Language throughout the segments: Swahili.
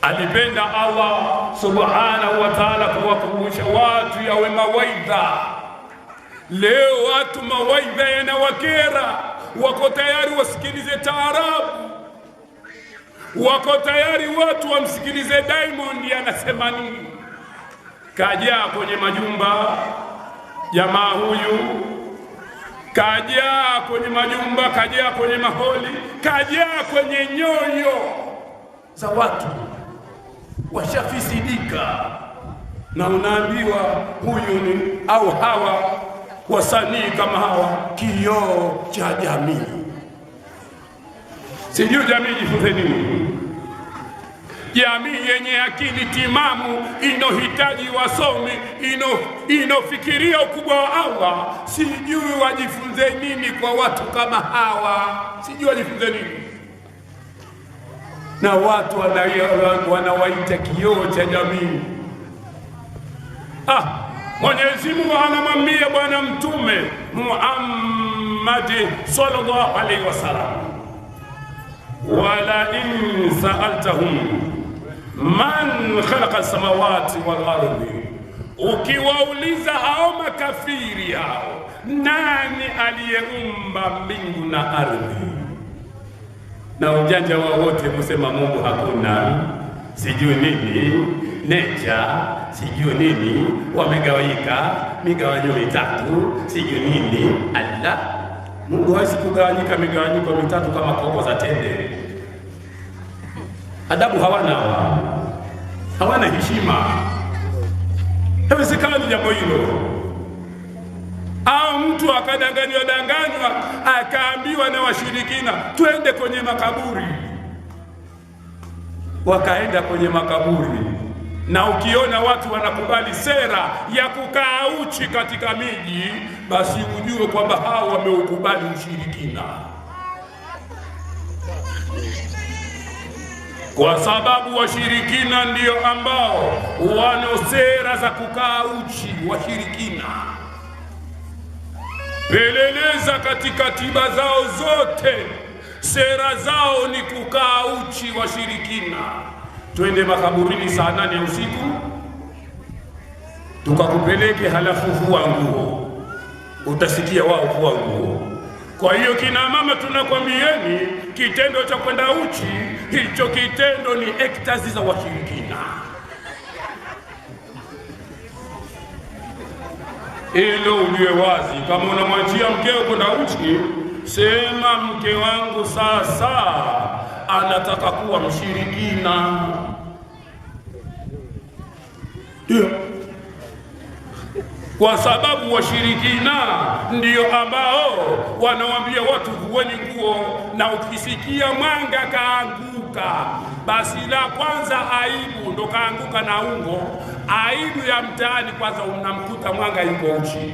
Alipenda Allah subhanahu wa ta'ala kuwakumbusha watu yawe mawaidha. Leo watu mawaidha yanawakera, wako tayari wasikilize taarabu, wako tayari watu wamsikilize Diamond anasema nini. Kajaa kwenye majumba jamaa huyu, kajaa kwenye majumba, kajaa kwenye maholi, kajaa kwenye nyoyo za watu washafisidika, na unaambiwa huyu ni au hawa wasanii kama hawa kioo cha jamii. Sijui jamii jifunze nini? Jamii yenye akili timamu, inohitaji wasomi, inofikiria ukubwa wa Allah, sijui wajifunze nini kwa watu kama hawa, sijui wajifunze nini. Na watu wanawaita kioo cha jamii. Mwenyezi Mungu anamwambia Bwana Mtume Muhammad sallallahu alaihi wasallam, wala in sa'altahum man khalaqa as-samawati wal ardi, ukiwauliza hao makafiri hao, nani aliyeumba mbingu na ardhi, na ujanja wao wote kusema Mungu hakuna, sijui nini necha, sijui nini, wamegawanyika migawanyo mitatu, sijui nini. Allah, Mungu hawezi kugawanyika migawanyiko mitatu kama koko za tende. Adabu hawana heshima. Haiwezekani jambo hilo. Au mtu akadanganywa akaambiwa na washirikina twende kwenye makaburi, wakaenda kwenye makaburi. Na ukiona watu wanakubali sera ya kukaa uchi katika miji, basi ujue kwamba hao wameukubali ushirikina, kwa sababu washirikina ndio ambao wana sera za kukaa uchi. Washirikina peleleza katika tiba zao zote, sera zao ni kukaa uchi. Washirikina, twende makaburini saa 8 usiku tukakupeleke, halafu vua nguo, utasikia wao vua nguo. Kwa hiyo kina mama, tunakwambieni kitendo cha kwenda uchi, hicho kitendo ni ektazi za washirikina. Ilo ujue wazi, kama unamwachia mkeo kwenda uchi, sema mke wangu sasa anataka kuwa mshirikina. Ndio, kwa sababu washirikina ndio ambao wanawaambia watu vueni nguo, na ukisikia mwanga kaanguka, basi la kwanza aibu, ndo kaanguka na ungo. Aibu ya mtaani kwanza unamkuta mwanga yuko uchi.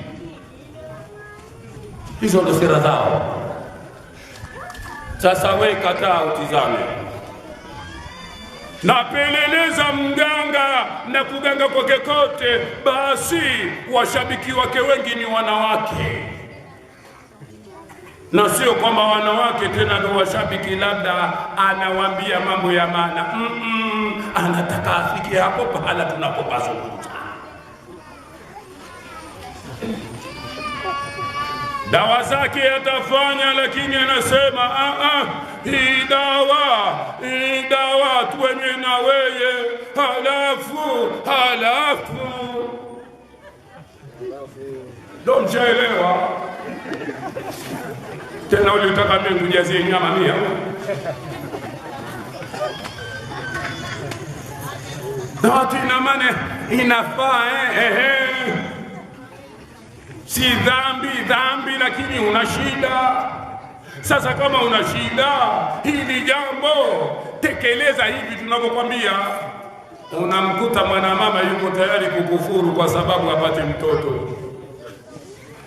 Hizo ndo sera zao. Sasa we kataa utizame, na peleleza mganga na kuganga kwake kote, basi washabiki wake wengi ni wanawake, na sio kwamba wanawake tena ndio washabiki, labda anawaambia mambo ya maana. Anataka afike hapo pahala tunapopazungumza. Dawa zake atafanya, lakini anasema hii dawa tuwenye na weye, halafu ndo mshaelewa tena. Ulitaka mimi kujazie nyama 100 na watu, ina maana inafaa si dhambi, lakini una shida. Sasa kama una shida, hili jambo tekeleza hivi tunavyokwambia. Unamkuta mwanamama yuko tayari kukufuru kwa sababu apate mtoto,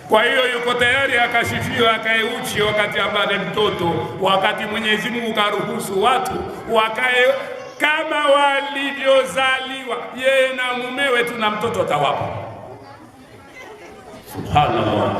kwa hiyo yuko tayari akashifiwa akae uchi wakati apate mtoto, wakati Mwenyezi Mungu karuhusu watu wakae kama walivyozaliwa yeye na mumewe tu, na mtoto tawapa. Subhanallah.